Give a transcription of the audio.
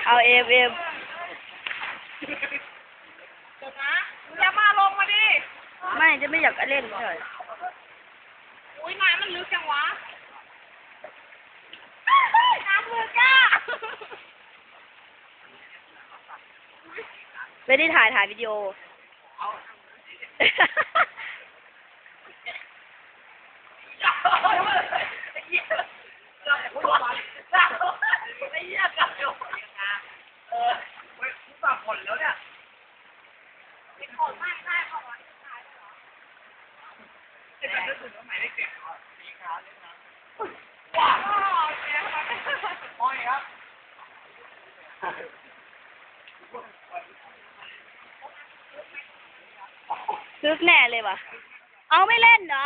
เอาเอ็มเดี๋ยวนะอย่ามาลงมาดิ ไม่จะไม่อยากเล่นเลย อุ้ยน้ำมันลึกจังวะน้ำลึกอ่ะ ไม่ได้ถ่ายวิดีโอ แล้วเนี่ยเป็นคนไม่ได้เพราะว่าจะเป็นเรื่องอื่นว่าหมายเลขเจ็ดสีขาวเลยนะว้าวโอ้ยครับลึกแน่เลยว่ะ เอาไม่เล่นเหรอ